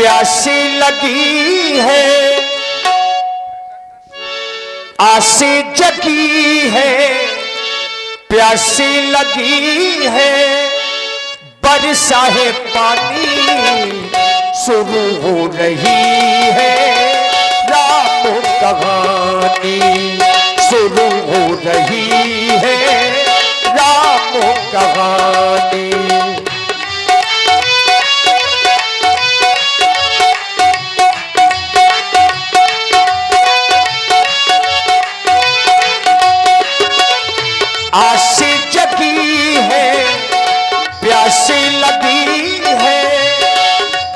प्यासी लगी है, आसी जगी है, प्यासी लगी है, बरसा है पानी शुरू हो रही है, राम कहानी शुरू हो रही है, राम कहानी। आसी जगी है, प्यासी लगी है,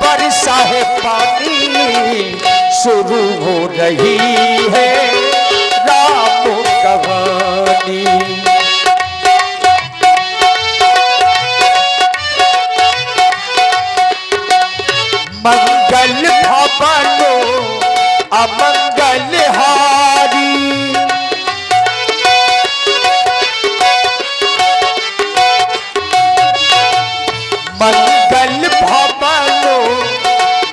बरसा है पानी शुरू हो रही है, राम कहानी। मंगल भवनो अमंगल हारी, मंगल भवनो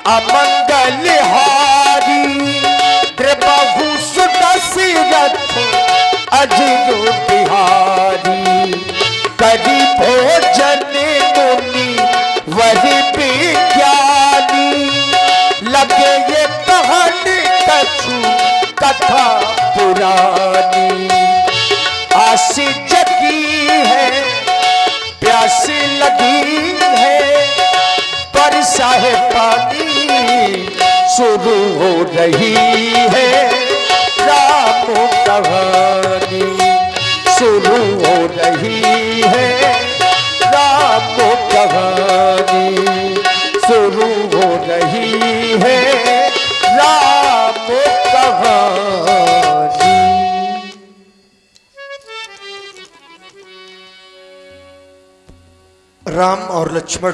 अमंगल हारी, त्रिबाहु सुदशरथ अजनो बिहारी, करी भोजन मुनि वही विज्ञानी, लगे ये कहानी कछु कथा पुरानी। आसी जगी है, प्यासी लगी है, बरसा है पानी शुरू हो रही है, राम कहानी शुरू हो रही है, राम कहानी शुरू हो रही है, राम कहानी। राम और लक्ष्मण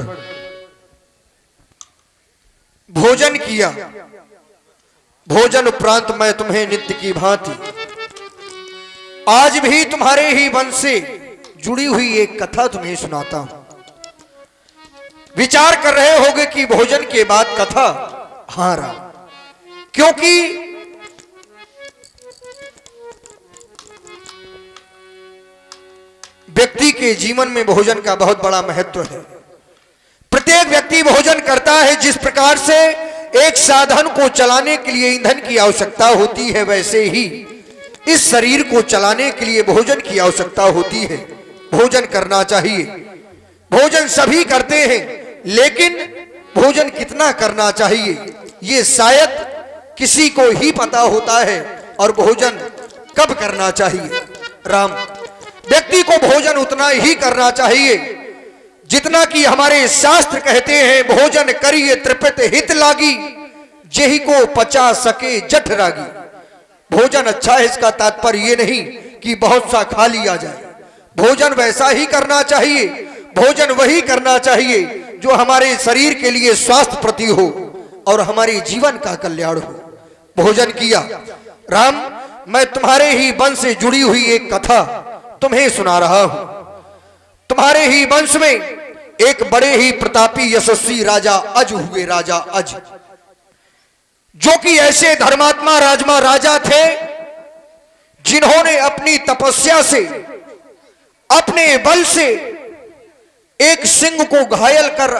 भोजन किया। भोजन उपरांत मैं तुम्हें नित्य की भांति आज भी तुम्हारे ही वंश से जुड़ी हुई एक कथा तुम्हें सुनाता हूं। विचार कर रहे होगे कि भोजन के बाद कथा। हां राम, क्योंकि व्यक्ति के जीवन में भोजन का बहुत बड़ा महत्व है। प्रत्येक व्यक्ति भोजन करता है। जिस प्रकार से एक साधन को चलाने के लिए ईंधन की आवश्यकता होती है, वैसे ही इस शरीर को चलाने के लिए भोजन की आवश्यकता होती है। भोजन करना चाहिए। भोजन सभी करते हैं, लेकिन भोजन कितना करना चाहिए ये शायद किसी को ही पता होता है, और भोजन कब करना चाहिए। राम, व्यक्ति को भोजन उतना ही करना चाहिए जितना कि हमारे शास्त्र कहते हैं, भोजन करिए तृप्त हित लागी, जेहि को पचा सके जठ रागी। भोजन अच्छा है, इसका तात्पर्य ये नहीं कि बहुत सा खा लिया जाए। भोजन वैसा ही करना चाहिए। भोजन वही करना चाहिए जो हमारे शरीर के लिए स्वास्थ्य प्रति हो और हमारे जीवन का कल्याण हो। भोजन किया। राम, मैं तुम्हारे ही वंश से जुड़ी हुई एक कथा तुम्हें सुना रहा हूं। तुम्हारे ही वंश में एक बड़े ही प्रतापी यशस्वी राजा अज हुए। राजा अज, जो कि ऐसे धर्मात्मा राजा थे जिन्होंने अपनी तपस्या से, अपने बल से एक सिंह को घायल कर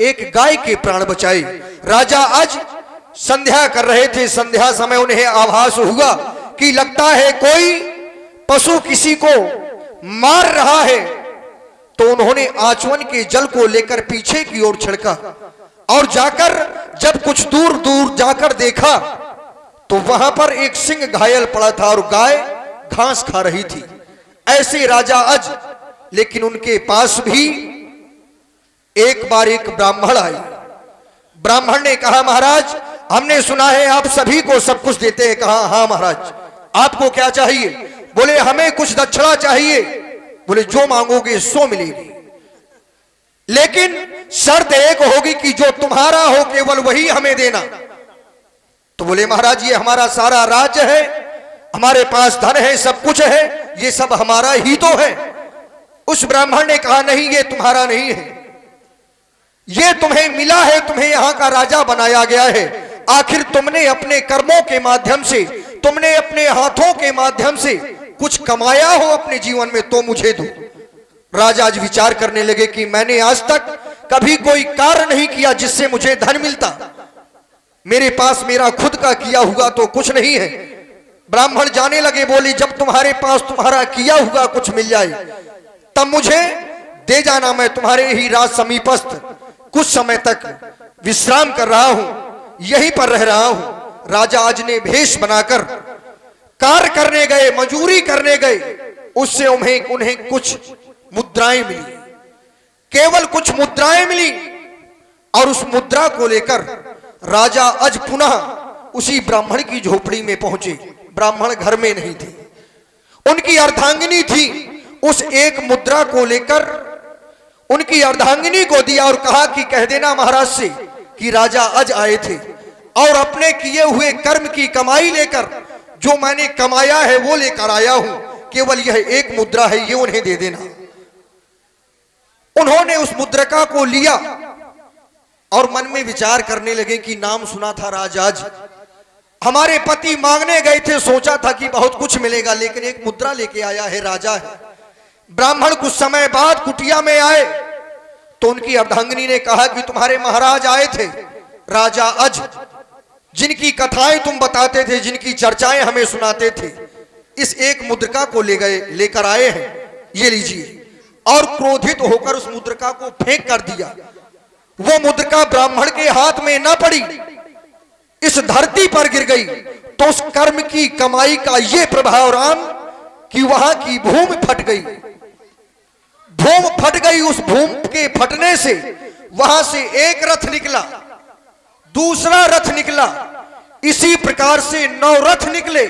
एक गाय के प्राण बचाए। राजा अज संध्या कर रहे थे। संध्या समय उन्हें आभास हुआ कि लगता है कोई पशु किसी को मार रहा है, तो उन्होंने आचमन के जल को लेकर पीछे की ओर छिड़का और जाकर जब कुछ दूर दूर जाकर देखा तो वहां पर एक सिंह घायल पड़ा था और गाय घास खा रही थी। ऐसे राजा अज, लेकिन उनके पास भी एक बार एक ब्राह्मण आए। ब्राह्मण ने कहा, महाराज, हमने सुना है आप सभी को सब कुछ देते हैं। कहा, हाँ महाराज, आपको क्या चाहिए? बोले, हमें कुछ दक्षिणा चाहिए। बोले, जो मांगोगे सो मिलेगी, लेकिन शर्त एक होगी कि जो तुम्हारा हो केवल वही हमें देना। तो बोले, महाराज, ये हमारा सारा राज्य है, हमारे पास धन है, सब कुछ है, ये सब हमारा ही तो है। उस ब्राह्मण ने कहा, नहीं, ये तुम्हारा नहीं है, ये तुम्हें मिला है, तुम्हें यहाँ का राजा बनाया गया है। आखिर तुमने अपने कर्मों के माध्यम से, तुमने अपने हाथों के माध्यम से कुछ कमाया हो अपने जीवन में तो मुझे दो। राजा आज विचार करने लगे कि मैंने आज तक कभी कोई कार्य नहीं किया जिससे मुझे धन मिलता। मेरे पास मेरा खुद का किया हुआ तो कुछ नहीं है। ब्राह्मण जाने लगे, बोले जब तुम्हारे पास तुम्हारा किया हुआ कुछ मिल जाए तब मुझे दे जाना, मैं तुम्हारे ही राज समीपस्थ कुछ समय तक विश्राम कर रहा हूं, यहीं पर रह रहा हूं। राजा आज ने भेष बनाकर कार्य करने गए, मजूरी करने गए, उससे उन्हें कुछ मुद्राएं मिली, केवल कुछ मुद्राएं मिली। और उस मुद्रा को लेकर राजा आज पुनः उसी ब्राह्मण की झोपड़ी में पहुंचे। ब्राह्मण घर में नहीं थे, उनकी अर्धांगिनी थी। उस एक मुद्रा को लेकर उनकी अर्धांगिनी को दिया और कहा कि कह देना महाराज से कि राजा आज आए थे और अपने किए हुए कर्म की कमाई लेकर जो मैंने कमाया है वो लेकर आया हूं, केवल यह एक मुद्रा है, ये उन्हें दे देना। उन्होंने उस मुद्रिका को लिया और मन में विचार करने लगे कि नाम सुना था राजा, आज हमारे पति मांगने गए थे, सोचा था कि बहुत कुछ मिलेगा, लेकिन एक मुद्रा लेके आया है, राजा है। ब्राह्मण कुछ समय बाद कुटिया में आए तो उनकी अर्धांगिनी ने कहा कि तुम्हारे महाराज आए थे, राजा अज, जिनकी कथाएं तुम बताते थे, जिनकी चर्चाएं हमें सुनाते थे, इस एक मुद्रिका को लेकर आए हैं, ये लीजिए। और क्रोधित होकर उस मुद्रिका को फेंक कर दिया। वो मुद्रिका ब्राह्मण के हाथ में न पड़ी, इस धरती पर गिर गई। तो उस कर्म की कमाई का ये प्रभाव राम कि वहां की भूमि फट गई, भूमि फट गई। उस भूमि के फटने से वहां से एक रथ निकला, दूसरा रथ निकला, इसी प्रकार से 9 रथ निकले।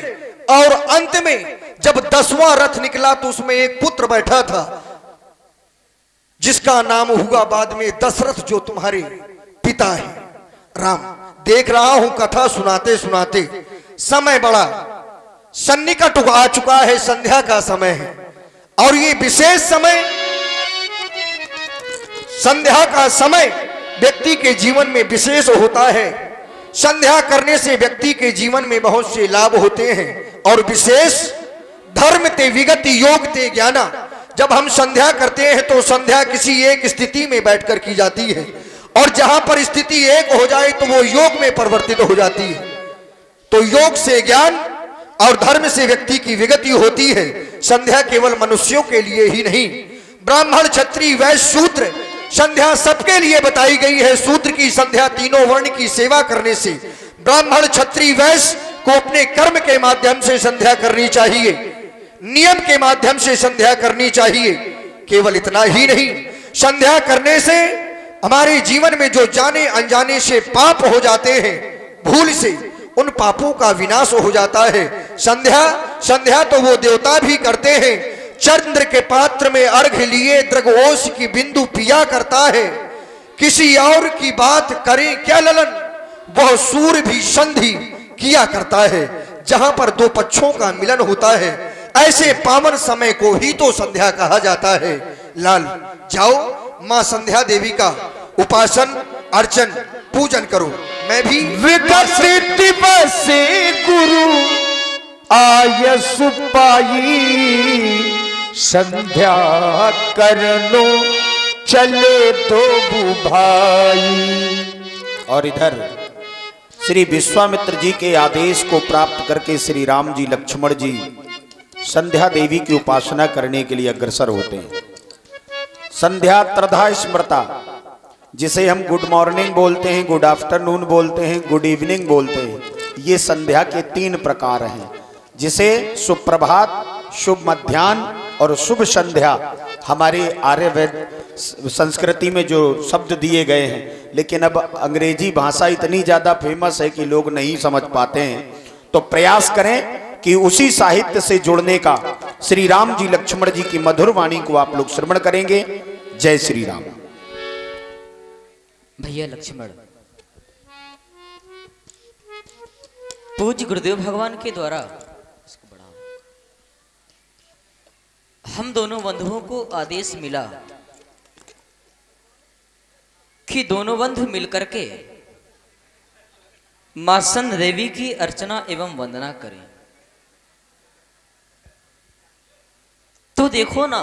और अंत में जब 10वां रथ निकला तो उसमें एक पुत्र बैठा था जिसका नाम हुआ बाद में दशरथ, जो तुम्हारे पिता है। राम, देख रहा हूं कथा सुनाते सुनाते समय बड़ा सन्निकट आ चुका है, संध्या का समय है। और ये विशेष समय, संध्या का समय व्यक्ति के जीवन में विशेष होता है। संध्या करने से व्यक्ति के जीवन में बहुत से लाभ होते हैं। और विशेष धर्म ते विगत योग ते ज्ञाना, जब हम संध्या करते हैं तो संध्या किसी एक स्थिति में बैठकर की जाती है, और जहां पर स्थिति एक हो जाए तो वो योग में परिवर्तित हो जाती है। तो योग से ज्ञान और धर्म से व्यक्ति की विगति होती है। संध्या केवल मनुष्यों के लिए ही नहीं, ब्राह्मण, क्षत्रिय, वैश्य, शूद्र, संध्या सबके लिए बताई गई है। शूद्र की संध्या तीनों वर्ण की सेवा करने से, ब्राह्मण, क्षत्रिय, वैश्य को अपने कर्म के माध्यम से संध्या करनी चाहिए, नियम के माध्यम से संध्या करनी चाहिए। केवल इतना ही नहीं, संध्या करने से हमारे जीवन में जो जाने अनजाने से पाप हो जाते हैं, भूल से, उन पापों का विनाश हो जाता है। संध्या तो वो देवता भी करते हैं। चंद्र के पात्र में अर्घ लिए द्रगओस की बिंदु पिया करता है। किसी और की बात करे क्या ललन, वह सूर्य भी संधि किया करता है। जहां पर दो पक्षों का मिलन होता है, ऐसे पावन समय को ही तो संध्या कहा जाता है। लाल, जाओ मां संध्या देवी का उपासन, अर्चन, पूजन करो। मैं भी विकसित बसे गुरु आयस पाई, संध्या करनो चले तो भाई। और इधर श्री विश्वामित्र जी के आदेश को प्राप्त करके श्री राम जी, लक्ष्मण जी संध्या देवी की उपासना करने के लिए अग्रसर होते हैं। संध्या त्रधा स्मृता, जिसे हम गुड मॉर्निंग बोलते हैं, गुड आफ्टरनून बोलते हैं, गुड इवनिंग बोलते हैं, ये संध्या के 3 प्रकार हैं, जिसे सुप्रभात, शुभ मध्याह्न और शुभ संध्या हमारे आर्यवैद संस्कृति में जो शब्द दिए गए हैं। लेकिन अब अंग्रेजी भाषा इतनी ज़्यादा फेमस है कि लोग नहीं समझ पाते हैं, तो प्रयास करें कि उसी साहित्य से जुड़ने का श्री राम जी, लक्ष्मण जी की मधुर वाणी को आप लोग श्रवण करेंगे। जय श्री राम। भैया लक्ष्मण, पूज्य गुरुदेव भगवान के द्वारा हम दोनों बंधुओं को आदेश मिला कि दोनों बंधु मिलकर के मां संध देवी की अर्चना एवं वंदना करें। तो देखो ना,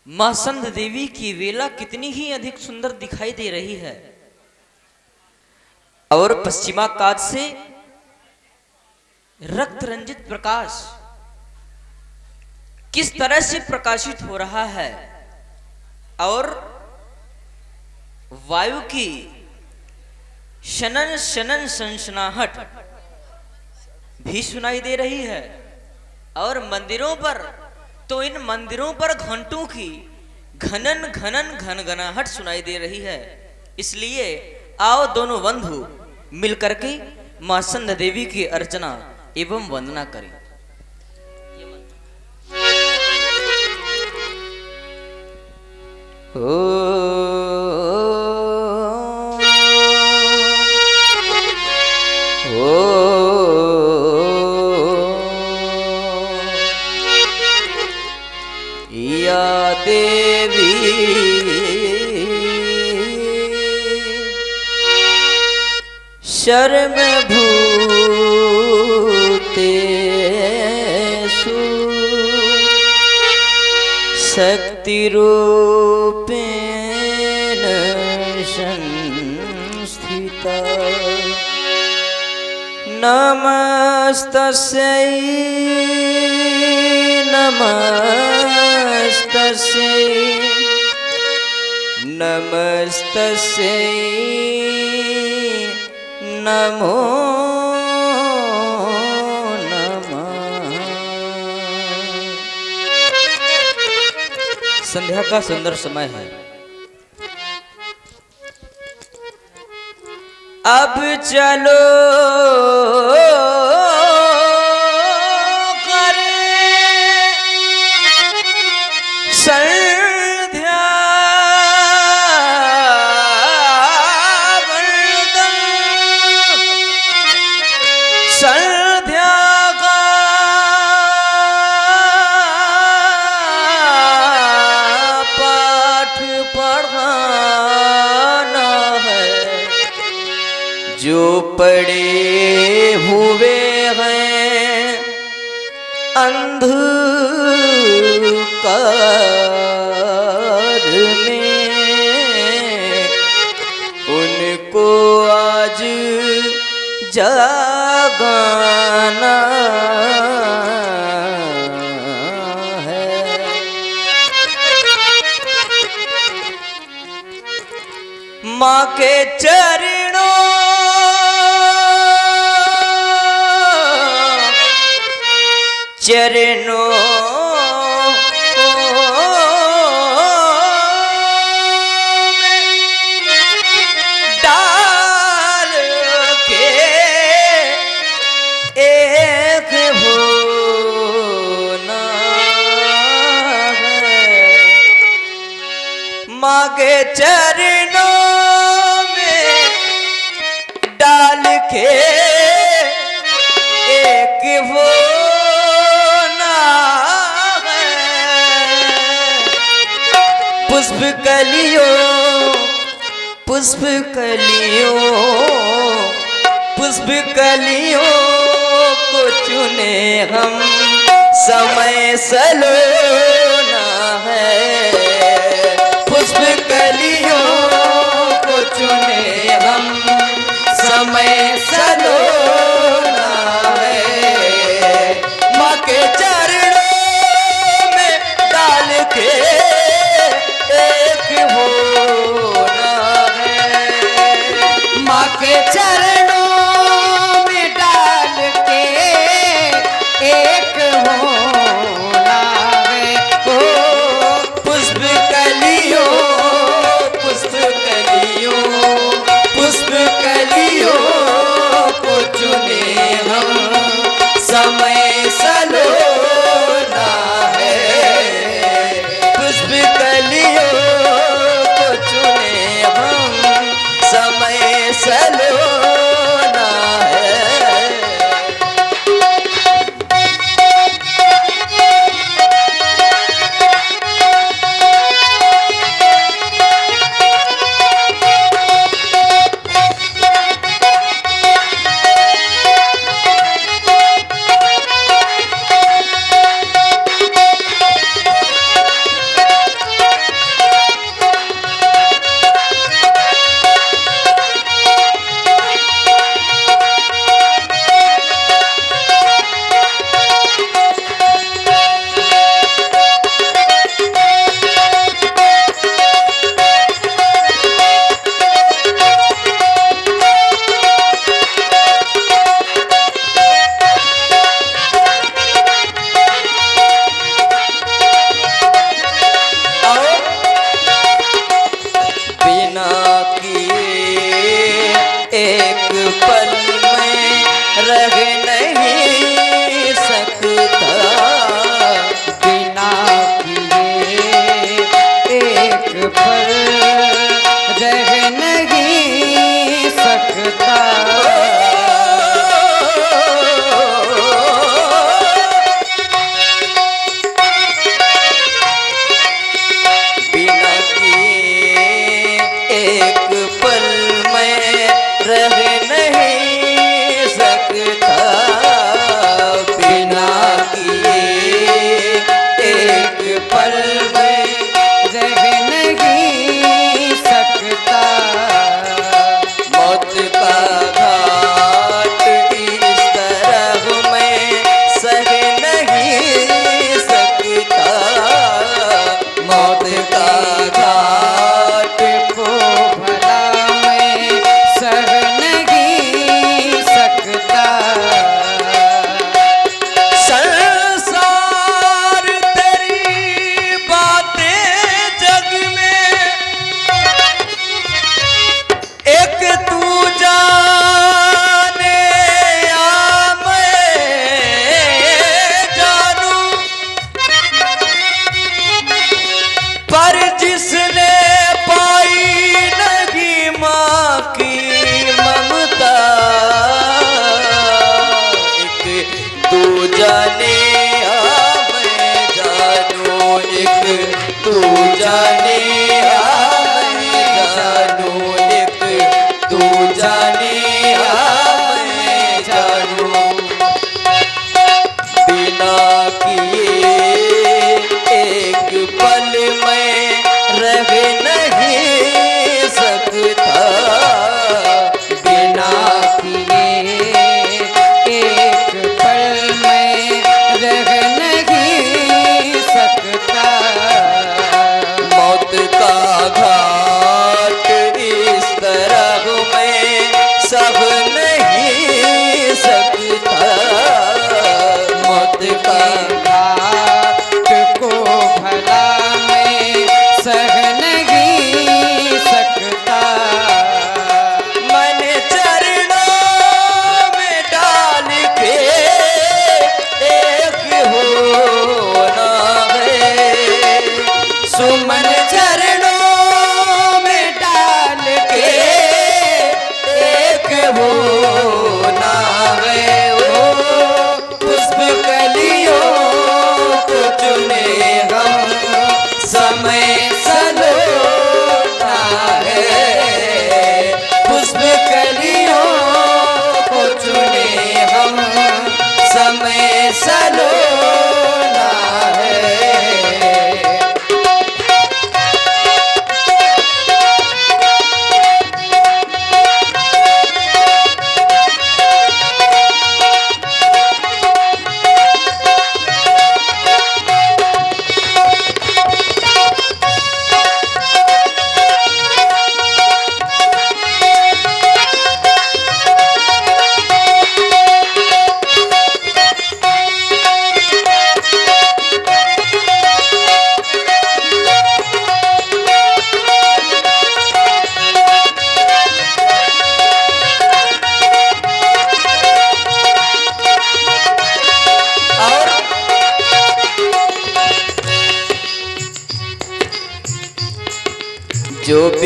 मां संध देवी की वेला कितनी ही अधिक सुंदर दिखाई दे रही है और पश्चिमाकाश से रक्त रंजित प्रकाश किस तरह से प्रकाशित हो रहा है और वायु की शनन शनन सनसनाहट भी सुनाई दे रही है। और मंदिरों पर तो इन मंदिरों पर घंटों की घनन घनन घनघनाहट सुनाई दे रही है। इसलिए आओ दोनों बंधु मिलकर के मां संध देवी की अर्चना एवं वंदना करें। या देवी शर्म भूतेषु शक्ति रूपेण संस्थिता नमस्तस्यै नमस्तस्यै नमस्तस्यै नमो नमः। संध्या का सुंदर समय है। अब चलो संध्या वंदन, संध्या का पाठ पढ़ाना है। जो पड़े हुए हैं अंधकार में उनको आज जगाना है। माँ के चरणों चरणों में डाल के एक होना है। माँ के चरणों में डाल के एक हो पुष्प कलियों पुष्प कलियों पुष्प कलियों को चुने हम समय सलोना है। पुष्प कलियों को चुने हम समय सलोना है। माँ के चरणों में डाल के होना है। माँ के चरणों में डाल के एक होना है। ओ पुष्प कलियों पुष्प कलियों पुष्प कलियों को चुने हम समय सलोना है। पुष्प कलियों समय सलो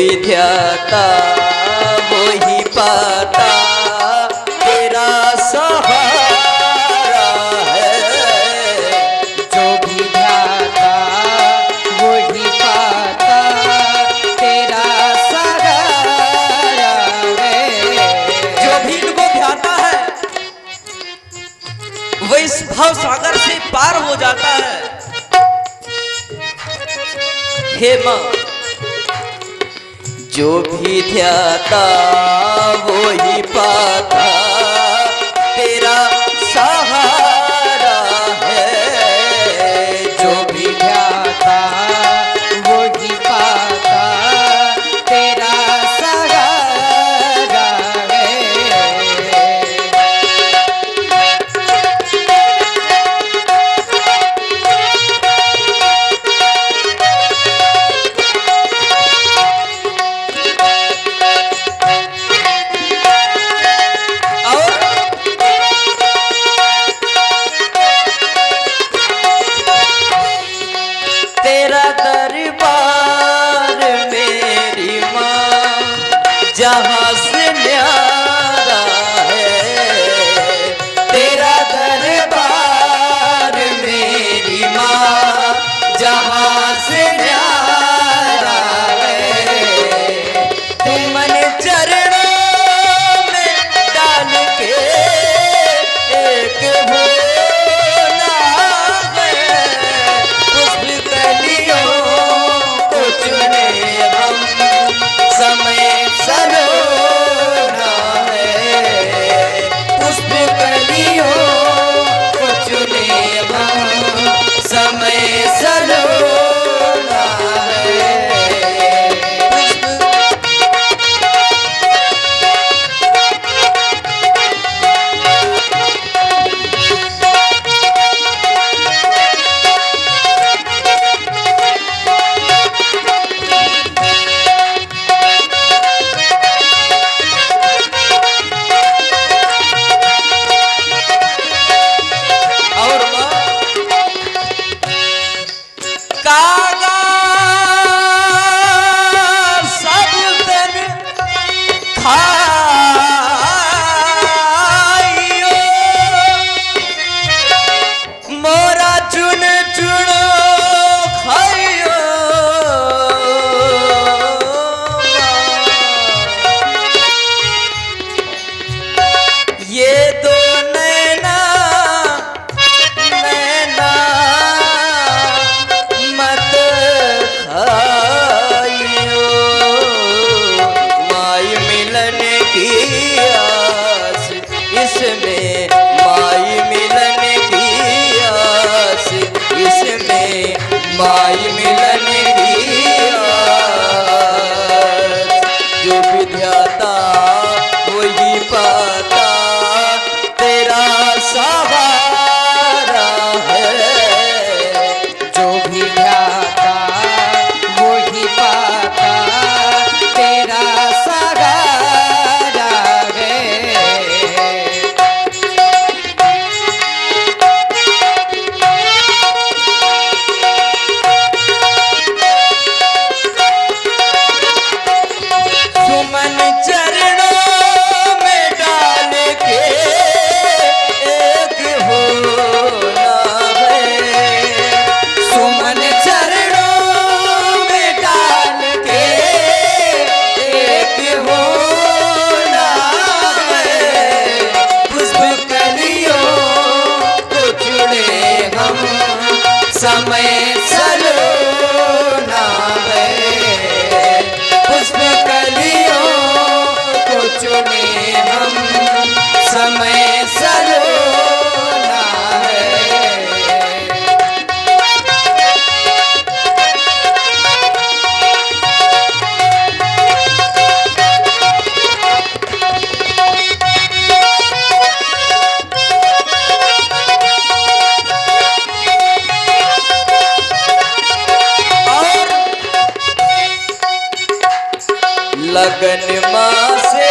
विधाता वो ही पाता तेरा सहारा है। जो भी ध्याता वही पाता तेरा सहारा है। जो भी इनको ध्याता है वो इस भाव सागर से पार हो जाता है। हे मां, जो भी ध्याता वो ही पाता तेरा सहारा है। जो भी ध्याता वही पाता तेरा सहारा है। तेरा दरबार मेरी माँ जहाँ से न्यारा है। तेरा दरबार मेरी माँ जहाँ से न्यारा है। मन चरणों में डाल के एक होना है। पुष्प कलियों को चुने हम समय सलोना है। पुष्प कलियों को चुने हम समय सलोना है। और माँ, कागा सब दिन खाइयो मोरा चुन चुनो खाइयो। ये दो नैना नैना मत खाइयो। माई मिलन की आस इसमें, माई मिलन की आस इसमें, माई मिलन की आस। जो विधाता वही पाता तेरा सहारा है। जो भी ध्याता वही पाता तेरा सहारा है। सुमन चरणों में डाल के एक होना है। सुमन चरणों में डाल के एक होना है। पुष्प कलियों को चुने हम समय सलोना है। पुष्प कलियों को चुने हम समय सलोना है। लगन माँ से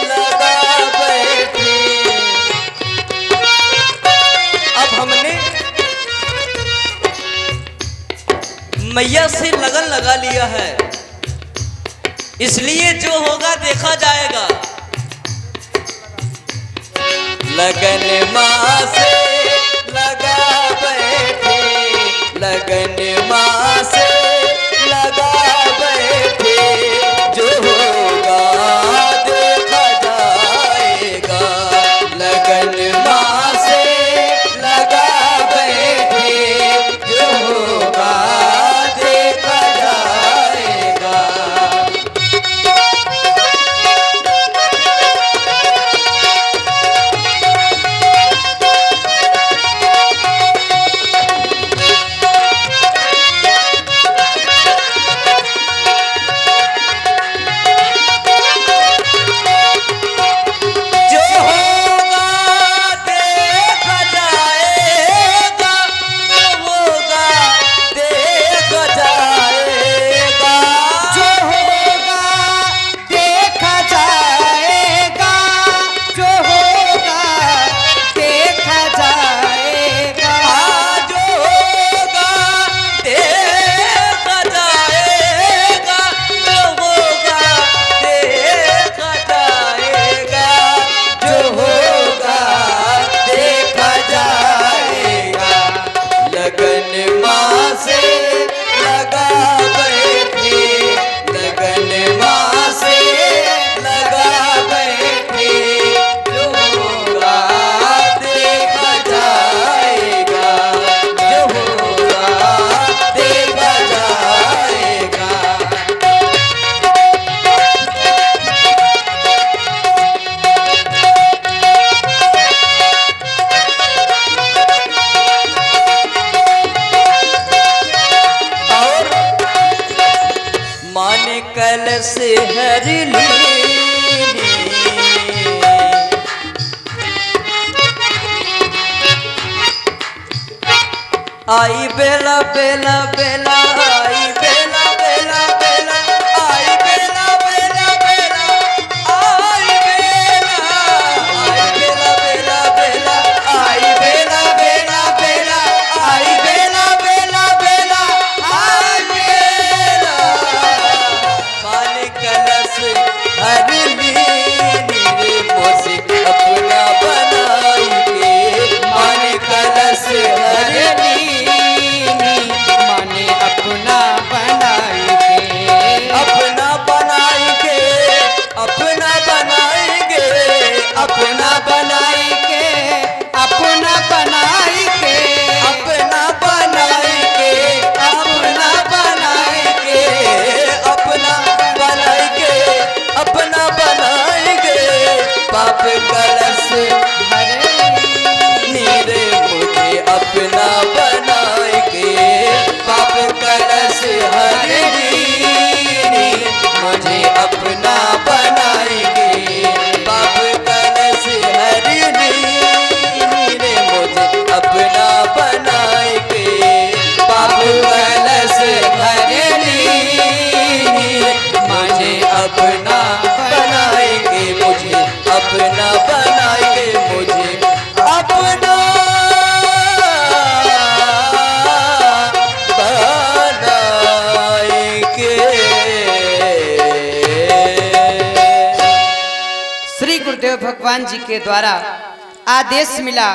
लगा बैठे। अब हमने मैया से लगन लगा लिया है। इसलिए जो होगा देखा जाएगा। लगन माँ से लगा बैठे, लगन माँ से लगा बैठे, जो होगा देखा जाएगा। लगन माँ से लगा बैठे, जो होगा देखा जाएगा। जो होगा देखा जाएगा, जो होगा देखा जाएगा। जो होगा देखा जाएगा, जो होगा देखा जाएगा। जो होगा देखा जाएगा, जो होगा देखा जाएगा। जो होगा देखा जाएगा। लगन माँ से लगा बैठे, लगन माँ से लगा बैठे, जो होगा देखा जाएगा। जो होगा देखा जाएगा। मान कलश हर लीनी, आई बेला बेला बेला, आई बेला बेला बेला, आई बेला बेला बेला, आई बेला, आई बेला बेला बेला, आई बेला बेला बेला, आई बेला बेला बेला, आई बेला। मान कलश हर लीनी रे मोसे अपना बनाएंगे। मान कलश हर लीनी, माने अपना बनाएंगे। अपना बनाएंगे, अपना बनाएंगे, अपना बनाएंगे, अपना बनाएंगे, अपना बनाएंगे, अपना बनाएंगे। अपना बनाएंगे, अपना बनाएंगे। पाप कलश हर नीरे मुझे अपना बनाएंगे। पाप कलश हरी मुझे अपना बनाएंगे। पाप कलश हरी रे मुझे अपना बनाएंगे। पाप कलश हरी मुझे अपना बनाएंगे। मुझे अपना बनाएंगे, मुझे अपना बनाएंगे। श्री गुरुदेव भगवान जी के द्वारा आदेश मिला,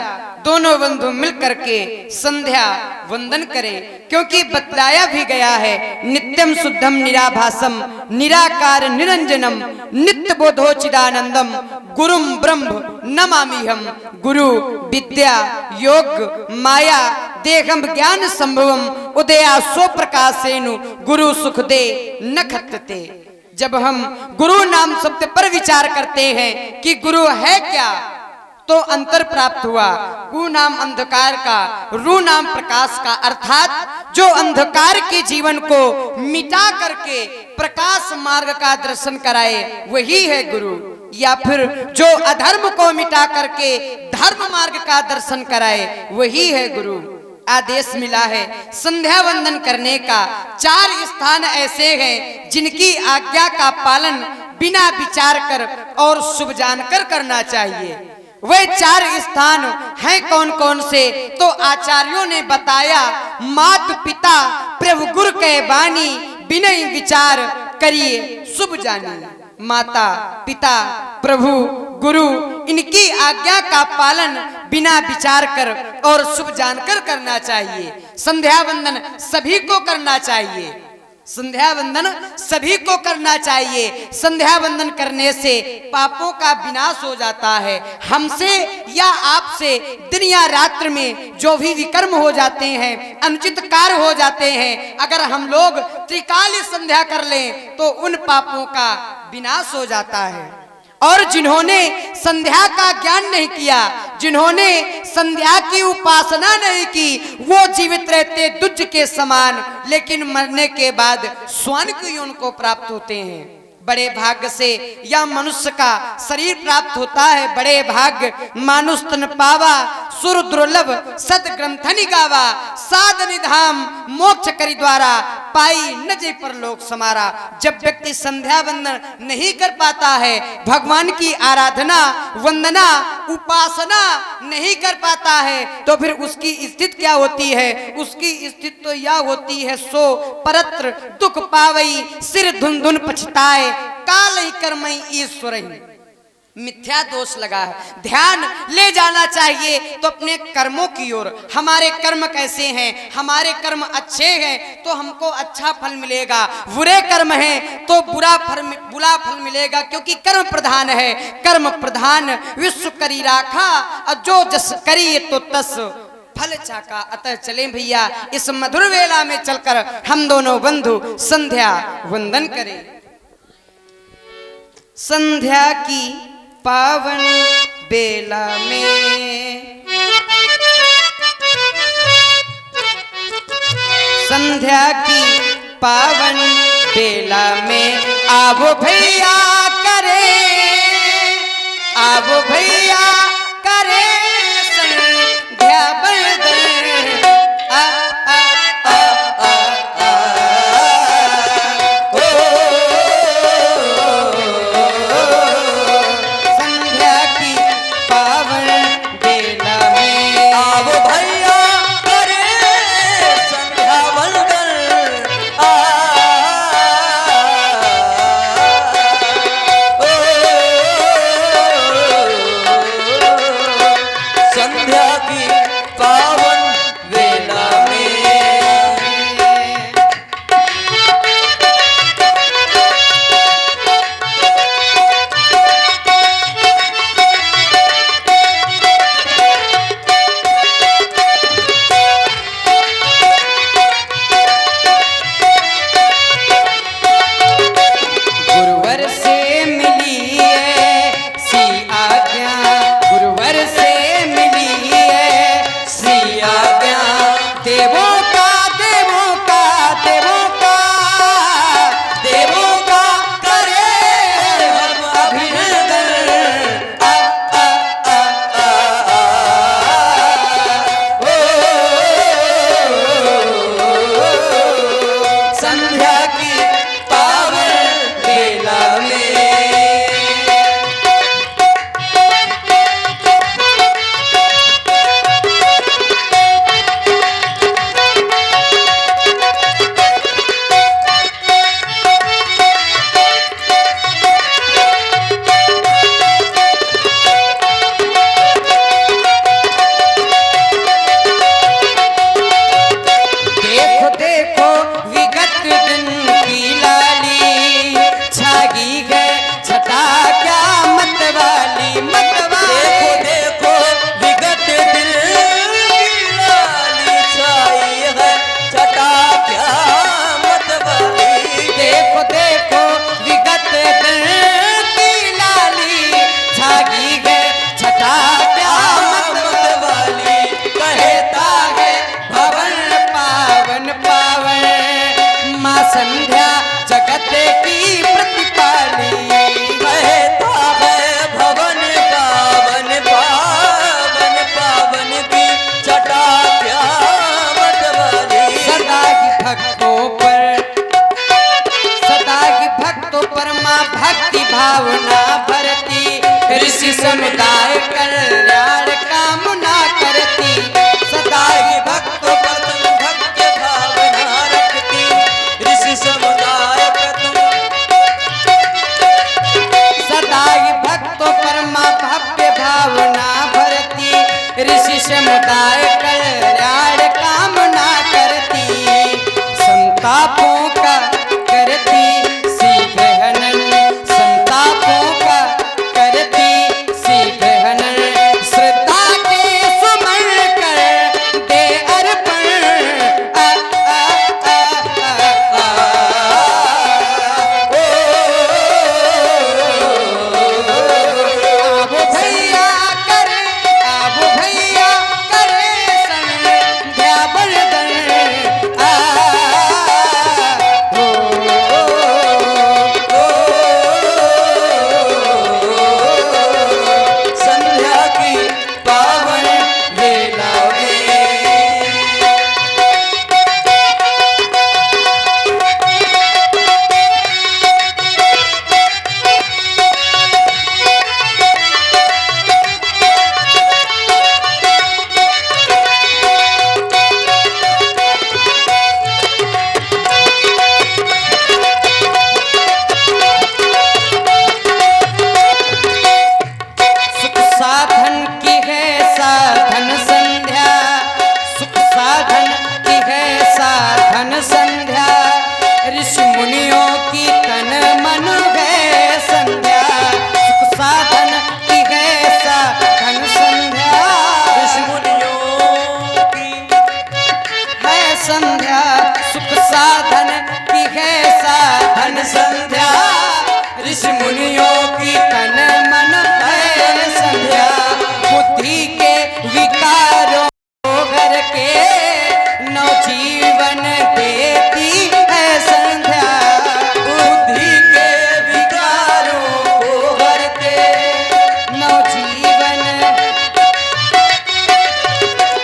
दोनों बंधु मिल करके संध्या वंदन करें, क्योंकि बतलाया भी गया है नित्यम शुद्धम निराभासम निराकार निरंजनम नित्य बोधो चिदानंदम गुरुम ब्रह्म नमामि हम। गुरु विद्या योग माया देहम ज्ञान संभवम उदया सो प्रकाशेनु गुरु सुख दे न खत्ते। जब हम गुरु नाम शब्द पर विचार करते हैं कि गुरु है क्या, तो अंतर प्राप्त हुआ। गु नाम अंधकार का, रू नाम प्रकाश का, अर्थात जो अंधकार के जीवन को मिटा करके प्रकाश मार्ग का दर्शन कराए वही है गुरु, या फिर जो अधर्म को मिटा करके धर्म मार्ग का दर्शन कराए वही है गुरु। आदेश मिला है संध्या वंदन करने का। 4 स्थान ऐसे हैं जिनकी आज्ञा का पालन बिना विचार कर और शुभ जानकर करना चाहिए। वे 4 स्थान हैं कौन कौन से, तो आचार्यों ने बताया, मात पिता प्रभु गुरु के बानी विनय विचार करिए शुभ जानिए। माता पिता प्रभु गुरु इनकी आज्ञा का पालन बिना विचार कर और शुभ जानकर करना चाहिए। संध्या वंदन सभी को करना चाहिए। संध्या वंदन सभी को करना चाहिए। संध्या वंदन करने से पापों का विनाश हो जाता है। हमसे या आपसे दिन या रात्र में जो भी विकर्म हो जाते हैं, अनुचित कार्य हो जाते हैं, अगर हम लोग त्रिकाल संध्या कर लें तो उन पापों का विनाश हो जाता है। और जिन्होंने संध्या का ज्ञान नहीं किया, जिन्होंने संध्या की उपासना नहीं की, वो जीवित रहते दुज के समान, लेकिन मरने के बाद स्वर्ण की उनको प्राप्त होते हैं। बड़े भाग्य से या मनुष्य का शरीर प्राप्त होता है। बड़े भाग्य मानुष तन पावा, सुर दुर्लभ सद ग्रंथनि गावा, साधनि धाम मोक्ष करी द्वारा, पाई न जे पर लोक समारा। जब व्यक्ति संध्या वंदन नहीं कर पाता है, भगवान की आराधना वंदना उपासना नहीं कर पाता है, तो फिर उसकी स्थिति क्या होती है? उसकी स्थिति तो यह होती है, सो परत्र दुख पावई, सिर धुन धुन पछताए, काल ही कर्मई ईश्वर ही। मिथ्या दोष लगा है। ध्यान ले जाना चाहिए तो अपने कर्मों की ओर। हमारे कर्म कैसे हैं? हमारे कर्म अच्छे हैं तो हमको अच्छा फल मिलेगा, बुरे कर्म हैं तो बुरा फल मिलेगा, क्योंकि कर्म प्रधान है। कर्म प्रधान विश्व करी राखा, जो जस करी तो तस फल चाका। अतः चलें भैया, इस मधुर वेला में चलकर हम दोनों बंधु संध्या वंदन करें। संध्या की पावन बेला में, संध्या की पावन बेला में, आवो भैया करे, आवो भैया करे संध्या वंदन। आ आ आ आ आ भावना भरती, ऋषि समुदाय कल्याण कामना करती, सदा ही भक्तों पर भक्ति भावना रखती, ऋषि समुदाय प्रथम समुदाय कल्याण कामना करती, संतापों का करती शीघ्र हनन, संतापों का करती शीघ्र हनन, श्रद्धा के सुमन कर दे अर्पण। आबो भैया करे, आबो भैया करे संध्या बंदन। संध्या की पावन बेला में सुख साधन की है साधन संध्या, सुख साधन की है साधन संध्या, ऋषि मुनियों की तन मन है संध्या, सुख साधन की है साधन संध्या, ऋषि मुनियों की है संध्या, सुख साधन की है साधन संध्या, ऋषि मुनियों की तन मन है संध्या, बुद्धि के विकारों को घर के नवजीवन देती है संध्या, बुद्धि के विकारों को घर के नवजीवन।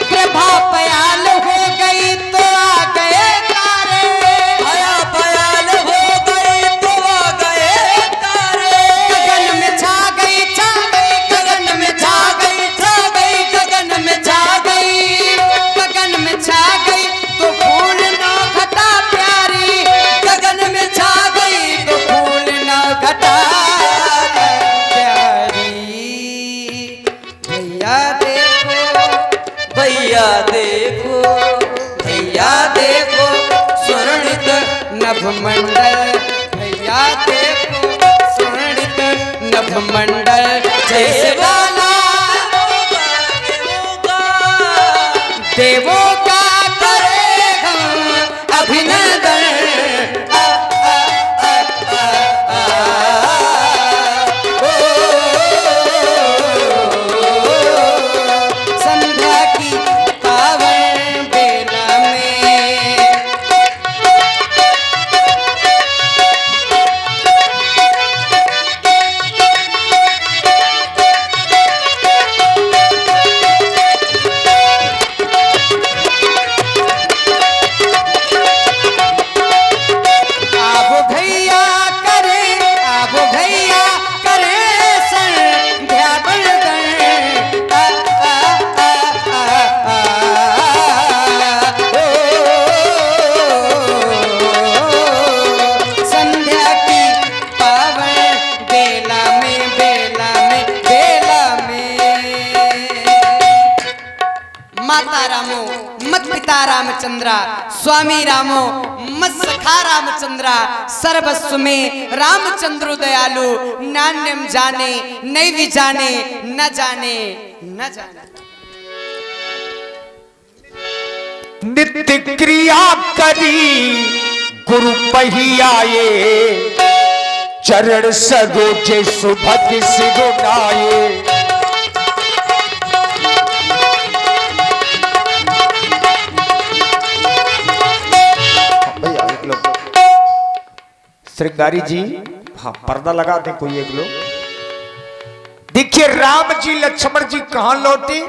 प्रभा पयाल हो गई तो आ गए तारे, भया पयाल हो गई तो आ गए तारे, गगन में छा गई, गगन में छा गई, गगन में छा गई, गगन में छा गई तो फूल ना घटा प्यारी, गगन में छा गई तो फूल ना घटा प्यारी। भैया देखो, भैया देखो, भैया देखो स्वर्णित नभमंडल, भैया देखो स्वर्णित नभमंडल, जैसे वाला देवों का करे हम अभिनंदन। संध्या की पावन बेला में रामचंद्रा, स्वामी रामो मत सखा रामचंद्रा, सर्वस्व में रामचंद्र दयालु, नान्यम जाने नहीं भी जाने, न जाने न जाने। नित्य क्रिया करी गुरु पहियाए, चरण सरोजे सुभग सिरुनाए। श्रृंगारी जी, हाँ पर्दा लगा दे कोई एक लोग। देखिए राम जी लक्ष्मण जी कहां लौटे,